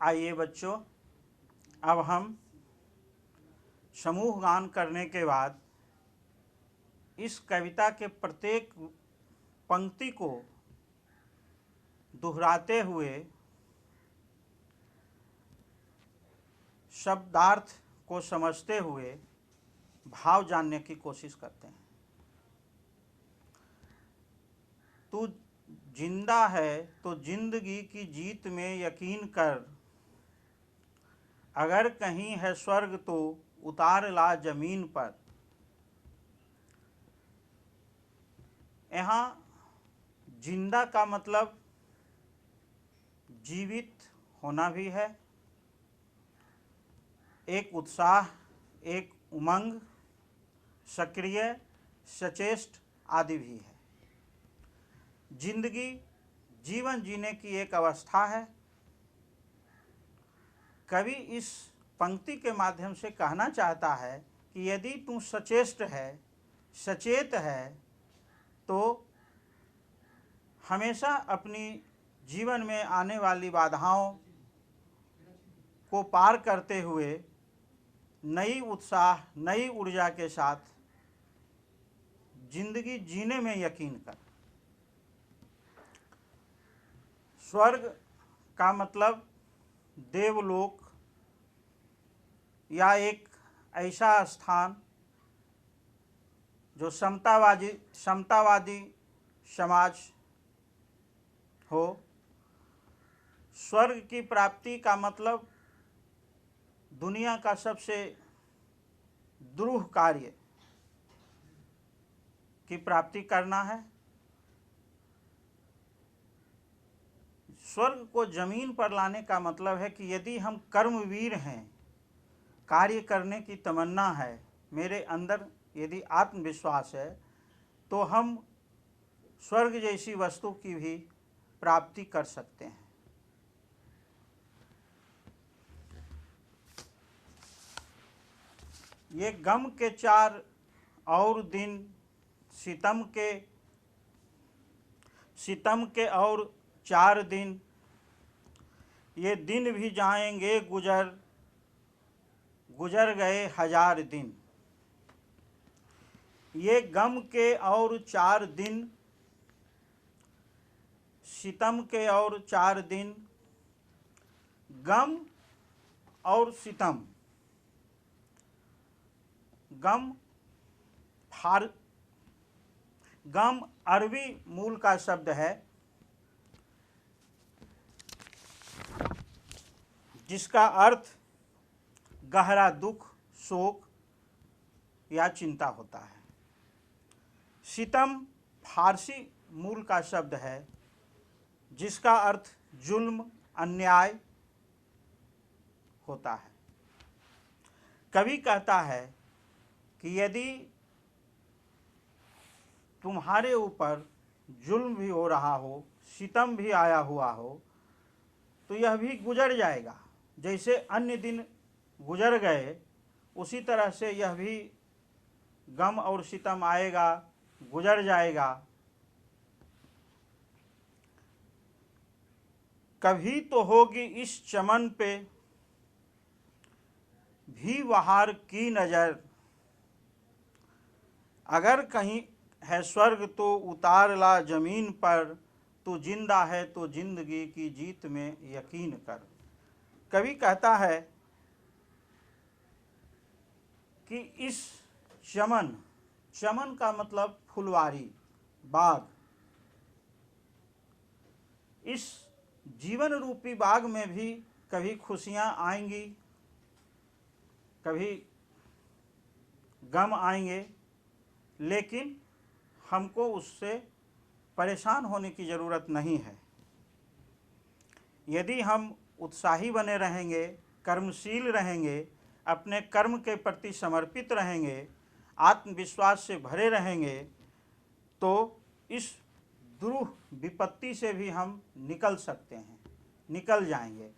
आइए बच्चों, अब हम समूह गान करने के बाद इस कविता के प्रत्येक पंक्ति को दोहराते हुए शब्दार्थ को समझते हुए भाव जानने की कोशिश करते हैं। तू जिंदा है तो जिंदगी की जीत में यकीन कर, अगर कहीं है स्वर्ग तो उतार ला जमीन पर। यहाँ जिंदा का मतलब जीवित होना भी है, एक उत्साह, एक उमंग, सक्रिय, सचेष्ट आदि भी है। जिंदगी जीवन जीने की एक अवस्था है। कवि इस पंक्ति के माध्यम से कहना चाहता है कि यदि तू सचेष्ट है, सचेत है, तो हमेशा अपनी जीवन में आने वाली बाधाओं को पार करते हुए नई उत्साह, नई ऊर्जा के साथ जिंदगी जीने में यकीन कर। स्वर्ग का मतलब देवलोक या एक ऐसा स्थान जो समतावादी समाज हो। स्वर्ग की प्राप्ति का मतलब दुनिया का सबसे दुरूह कार्य की प्राप्ति करना है। स्वर्ग को जमीन पर लाने का मतलब है कि यदि हम कर्मवीर हैं, कार्य करने की तमन्ना है, मेरे अंदर यदि आत्मविश्वास है, तो हम स्वर्ग जैसी वस्तु की भी प्राप्ति कर सकते हैं। ये गम के 4 और दिन, सितम के और 4 दिन, ये दिन भी जाएंगे गुजर गए 1000 दिन। ये गम के और 4 दिन, सितम के और 4 दिन। गम और सितम, गम अरबी मूल का शब्द है जिसका अर्थ गहरा दुख, शोक या चिंता होता है। सितम फारसी मूल का शब्द है जिसका अर्थ जुल्म, अन्याय होता है। कवि कहता है कि यदि तुम्हारे ऊपर जुल्म भी हो रहा हो, सितम भी आया हुआ हो, तो यह भी गुजर जाएगा। जैसे अन्य दिन गुजर गए, उसी तरह से यह भी गम और सितम आएगा, गुजर जाएगा। कभी तो होगी इस चमन पे भी बहार की नज़र। अगर कहीं है स्वर्ग तो उतार ला जमीन पर, तू जिंदा है तो जिंदगी की जीत में यकीन कर। कवि कहता है कि इस चमन का मतलब फुलवारी, बाग, इस जीवन रूपी बाग में भी कभी खुशियां आएंगी, कभी गम आएंगे, लेकिन हमको उससे परेशान होने की ज़रूरत नहीं है। यदि हम उत्साही बने रहेंगे, कर्मशील रहेंगे, अपने कर्म के प्रति समर्पित रहेंगे, आत्मविश्वास से भरे रहेंगे, तो इस दुरूह विपत्ति से भी हम निकल सकते हैं, निकल जाएंगे।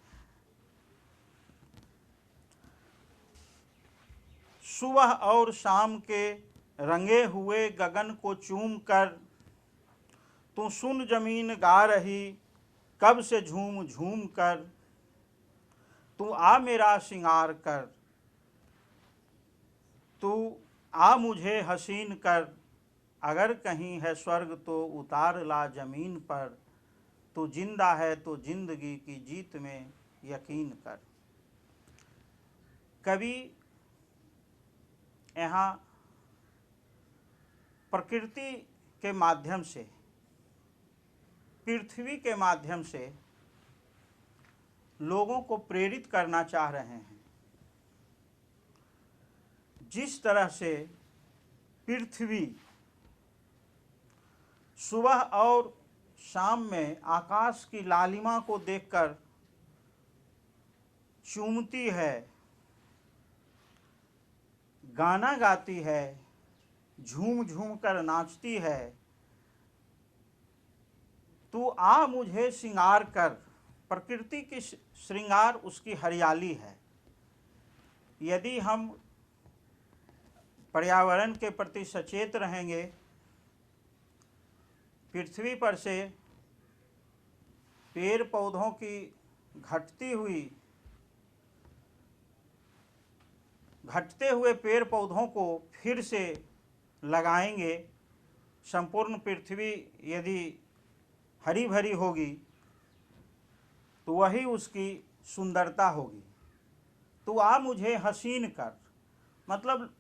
सुबह और शाम के रंगे हुए गगन को चूम कर, तू सुन जमीन गा रही कब से झूम झूम कर। तू आ मेरा श्रृंगार कर, तू आ मुझे हसीन कर। अगर कहीं है स्वर्ग तो उतार ला जमीन पर, तू जिंदा है तो जिंदगी की जीत में यकीन कर। कवि यहाँ प्रकृति के माध्यम से, पृथ्वी के माध्यम से लोगों को प्रेरित करना चाह रहे हैं। जिस तरह से पृथ्वी सुबह और शाम में आकाश की लालिमा को देखकर चूमती है, गाना गाती है, झूम झूम कर नाचती है, तू आ मुझे श्रृंगार कर। प्रकृति की श्रृंगार उसकी हरियाली है। यदि हम पर्यावरण के प्रति सचेत रहेंगे, पृथ्वी पर से पेड़ पौधों की घटते हुए पेड़ पौधों को फिर से लगाएंगे, संपूर्ण पृथ्वी यदि हरी भरी होगी तो वही उसकी सुंदरता होगी। तू आ मुझे हसीन कर, मतलब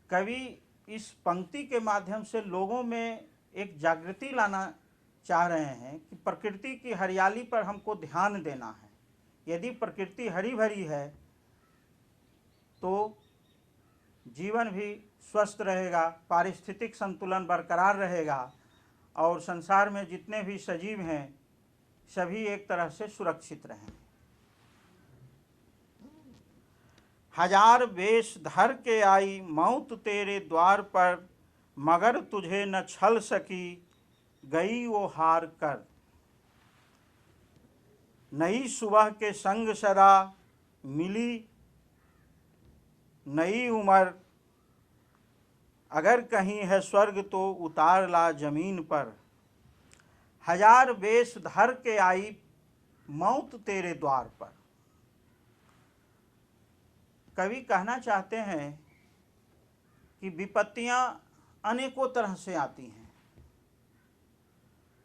कवि इस पंक्ति के माध्यम से लोगों में एक जागृति लाना चाह रहे हैं कि प्रकृति की हरियाली पर हमको ध्यान देना है। यदि प्रकृति हरी भरी है तो जीवन भी स्वस्थ रहेगा, पारिस्थितिक संतुलन बरकरार रहेगा और संसार में जितने भी सजीव हैं सभी एक तरह से सुरक्षित रहेंगे। हजार वेश धर के आई मौत तेरे द्वार पर, मगर तुझे न छल सकी गई वो हार कर। नई सुबह के संग सदा मिली नई उम्र, अगर कहीं है स्वर्ग तो उतार ला जमीन पर। हजार वेश धर के आई मौत तेरे द्वार पर। कवि कहना चाहते हैं कि विपत्तियां अनेकों तरह से आती हैं,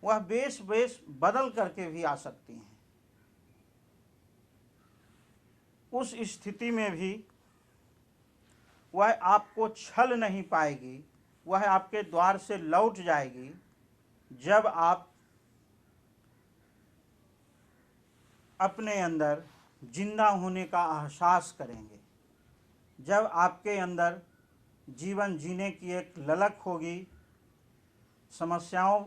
वह वेश बदल करके भी आ सकती हैं। उस स्थिति में भी वह आपको छल नहीं पाएगी, वह आपके द्वार से लौट जाएगी जब आप अपने अंदर जिंदा होने का एहसास करेंगे, जब आपके अंदर जीवन जीने की एक ललक होगी, समस्याओं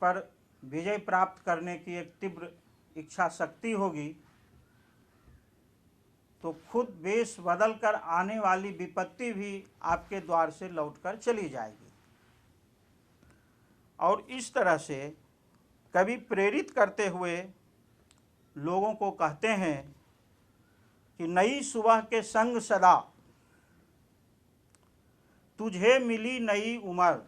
पर विजय प्राप्त करने की एक तीव्र इच्छा शक्ति होगी, तो खुद वेश बदल कर आने वाली विपत्ति भी आपके द्वार से लौटकर चली जाएगी। और इस तरह से कवि प्रेरित करते हुए लोगों को कहते हैं कि नई सुबह के संग सदा तुझे मिली नई उम्र।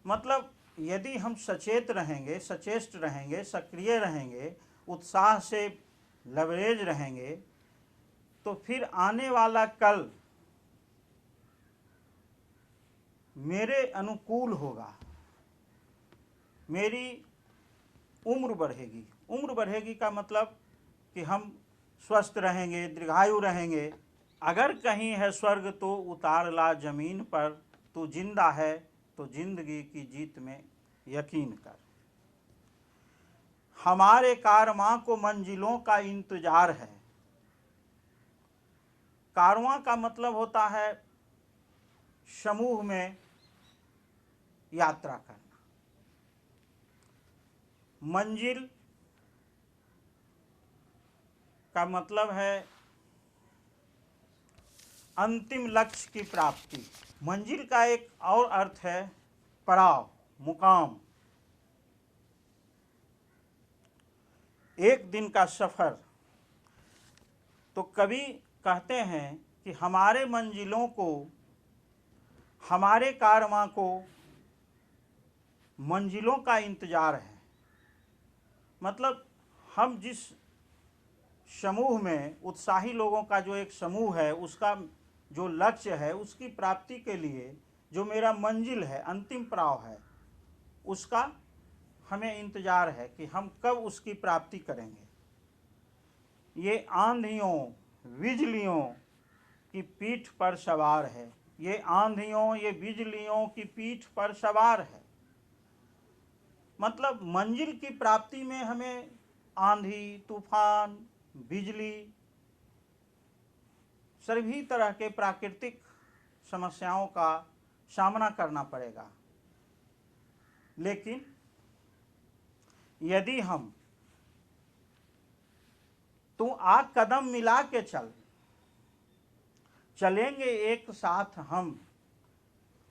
मतलब यदि हम सचेत रहेंगे, सचेष्ट रहेंगे, सक्रिय रहेंगे, उत्साह से लबरेज रहेंगे, तो फिर आने वाला कल मेरे अनुकूल होगा, मेरी उम्र बढ़ेगी। उम्र बढ़ेगी का मतलब कि हम स्वस्थ रहेंगे, दीर्घायु रहेंगे। अगर कहीं है स्वर्ग तो उतार ला जमीन पर, तू जिंदा है तो जिंदगी की जीत में यकीन कर। हमारे कारवां को मंजिलों का इंतजार है। कारवां का मतलब होता है समूह में यात्रा करना। मंजिल का मतलब है अंतिम लक्ष्य की प्राप्ति। मंजिल का एक और अर्थ है पड़ाव, मुकाम, एक दिन का सफर। तो कवि कहते हैं कि हमारे मंजिलों को, हमारे कारवां को मंजिलों का इंतजार है। मतलब हम जिस समूह में, उत्साही लोगों का जो एक समूह है, उसका जो लक्ष्य है, उसकी प्राप्ति के लिए जो मेरा मंजिल है, अंतिम पड़ाव है, उसका हमें इंतजार है कि हम कब उसकी प्राप्ति करेंगे। ये आंधियों बिजलियों की पीठ पर सवार है। ये आंधियों, ये बिजलियों की पीठ पर सवार है। मतलब मंजिल की प्राप्ति में हमें आंधी, तूफान, बिजली, सभी तरह के प्राकृतिक समस्याओं का सामना करना पड़ेगा। लेकिन यदि हम तू आ कदम मिला के चलेंगे एक साथ हम।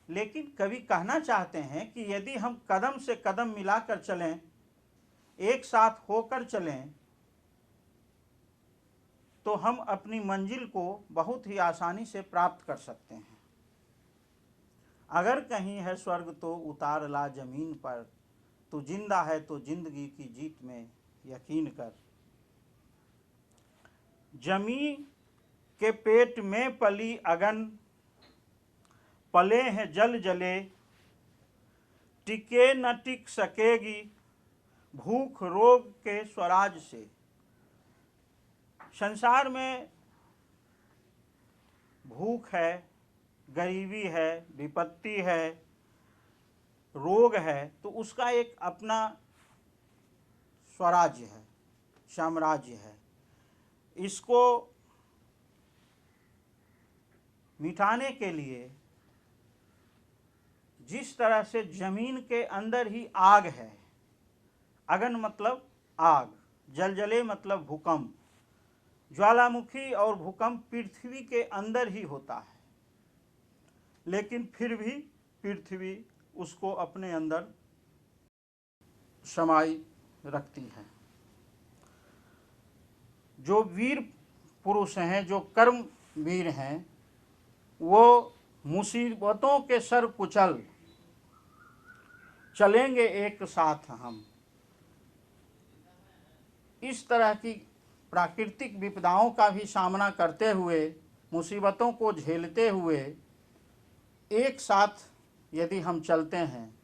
लेकिन कवि कहना चाहते हैं कि यदि हम कदम से कदम मिलाकर चलें, एक साथ होकर चलें, तो हम अपनी मंजिल को बहुत ही आसानी से प्राप्त कर सकते हैं। अगर कहीं है स्वर्ग तो उतार ला जमीन पर, तू जिंदा है तो जिंदगी की जीत में यकीन कर। जमी के पेट में पली अगन, पले हैं जल जले, टिके न टिक सकेगी भूख रोग के स्वराज से। संसार में भूख है, गरीबी है, विपत्ति है, रोग है, तो उसका एक अपना स्वराज्य है, साम्राज्य है। इसको मिटाने के लिए जिस तरह से जमीन के अंदर ही आग है, अगन मतलब आग, जलजले मतलब भूकंप, ज्वालामुखी और भूकंप पृथ्वी के अंदर ही होता है, लेकिन फिर भी पृथ्वी उसको अपने अंदर समाई रखती है। जो वीर पुरुष हैं, जो कर्म वीर हैं, वो मुसीबतों के सर कुचल चलेंगे एक साथ हम। इस तरह की प्राकृतिक विपदाओं का भी सामना करते हुए, मुसीबतों को झेलते हुए एक साथ यदि हम चलते हैं,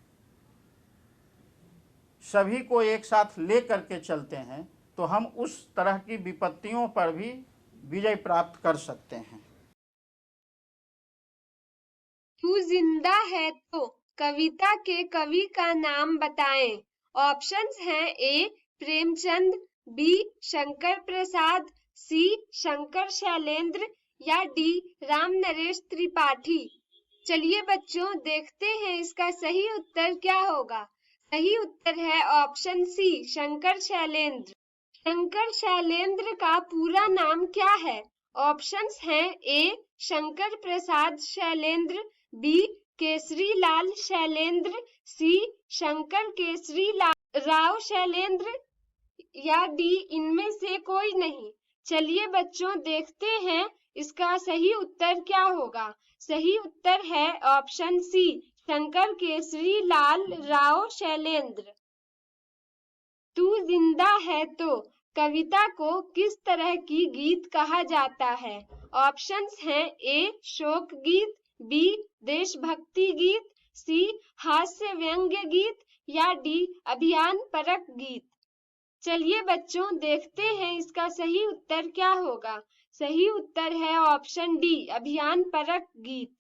सभी को एक साथ ले करके चलते हैं, तो हम उस तरह की विपत्तियों पर भी विजय प्राप्त कर सकते हैं। तू जिंदा है तो कविता के कवि का नाम बताएं। ऑप्शंस हैं ए प्रेमचंद, बी शंकर प्रसाद, सी शंकर शैलेंद्र या डी राम नरेश त्रिपाठी। चलिए बच्चों, देखते हैं इसका सही उत्तर क्या होगा। सही उत्तर है ऑप्शन सी शंकर शैलेंद्र। शंकर शैलेंद्र का पूरा नाम क्या है? ऑप्शंस हैं ए शंकर प्रसाद शैलेंद्र, बी केसरी लाल शैलेंद्र, सी शंकर केसरी राव शैलेंद्र या डी इनमें से कोई नहीं। चलिए बच्चों, देखते हैं इसका सही उत्तर क्या होगा। सही उत्तर है ऑप्शन सी शंकर केसरी लाल राव शैलेंद्र। तू जिंदा है तो कविता को किस तरह की गीत कहा जाता है? ऑप्शंस हैं ए शोक गीत, बी देशभक्ति गीत, सी हास्य व्यंग्य गीत या डी अभियान परक गीत। चलिए बच्चों, देखते हैं इसका सही उत्तर क्या होगा। सही उत्तर है ऑप्शन डी अभियान परक गीत।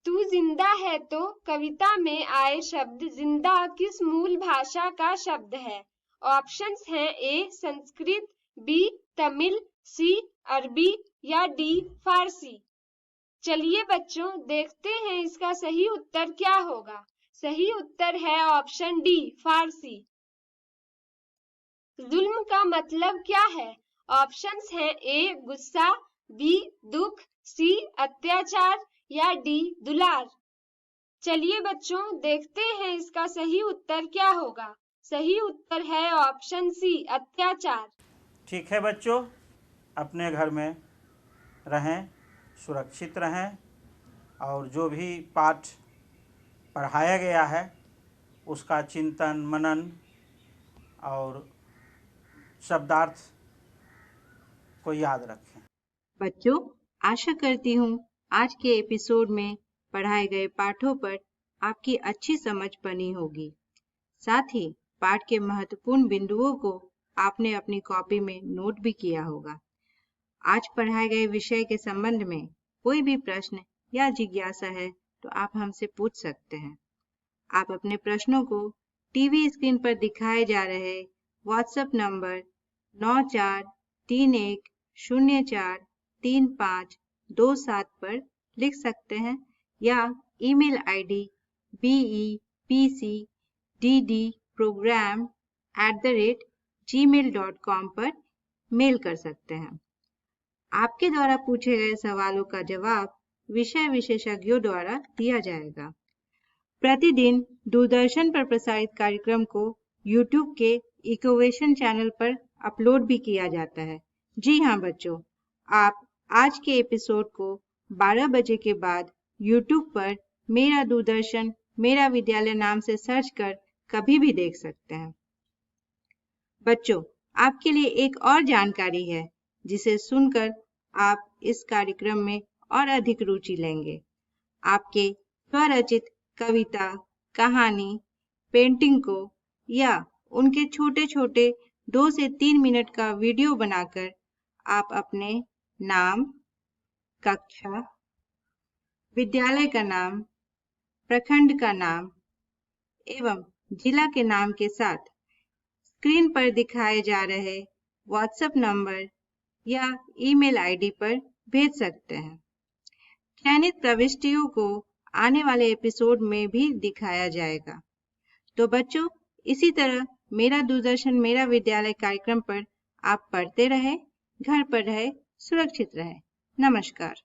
तू जिंदा है तो कविता में आए शब्द जिंदा किस मूल भाषा का शब्द है? ऑप्शंस हैं ए संस्कृत, बी तमिल, सी अरबी या डी फारसी। चलिए बच्चों, देखते हैं इसका सही उत्तर क्या होगा। सही उत्तर है ऑप्शन डी फारसी। जुल्म का मतलब क्या है? ऑप्शंस हैं ए गुस्सा, बी दुख, सी अत्याचार या डी दुलार। चलिए बच्चों, देखते हैं इसका सही उत्तर क्या होगा। सही उत्तर है ऑप्शन सी अत्याचार। ठीक है बच्चों, अपने घर में रहें, सुरक्षित रहें और जो भी पाठ पढ़ाया गया है उसका चिंतन मनन और शब्दार्थ को याद रखें। बच्चों, आशा करती हूँ आज के एपिसोड में पढ़ाए गए पाठों पर आपकी अच्छी समझ बनी होगी। साथ ही पाठ के महत्वपूर्ण बिंदुओं को आपने अपनी कॉपी में नोट भी किया होगा। आज पढ़ाए गए विषय के संबंध में कोई भी प्रश्न या जिज्ञासा है तो आप हमसे पूछ सकते हैं। आप अपने प्रश्नों को टीवी स्क्रीन पर दिखाए जा रहे व्हाट्सएप नंबर 9431043527 पर लिख सकते हैं या ईमेल आईडी bepcddprogram@gmail.com पर मेल कर सकते हैं। आपके द्वारा पूछे गए सवालों का जवाब विषय विशेषज्ञों द्वारा दिया जाएगा। प्रतिदिन दूरदर्शन पर प्रसारित कार्यक्रम को YouTube के इकोवेशन चैनल पर अपलोड भी किया जाता है, जी हाँ बच्चों, आप आज के एपिसोड को 12 बजे के बाद YouTube पर मेरा दूरदर्शन मेरा विद्यालय नाम से सर्च कर कभी भी देख सकते हैं। बच्चों, आपके लिए एक और जानकारी है जिसे सुनकर आप इस कार्यक्रम में और अधिक रुचि लेंगे। आपके स्वरचित कविता, कहानी, पेंटिंग को या उनके छोटे छोटे 2 से 3 मिनट का वीडियो बनाकर आप अपने नाम, कक्षा, विद्यालय का नाम, प्रखंड का नाम एवं जिला के नाम के साथ स्क्रीन पर दिखाए जा रहे व्हाट्सएप नंबर या ईमेल आईडी पर भेज सकते हैं। चयनित प्रविष्टियों को आने वाले एपिसोड में भी दिखाया जाएगा। तो बच्चों, इसी तरह मेरा दूरदर्शन मेरा विद्यालय कार्यक्रम पर आप पढ़ते रहे, घर पर रहे, सुरक्षित रहे। नमस्कार।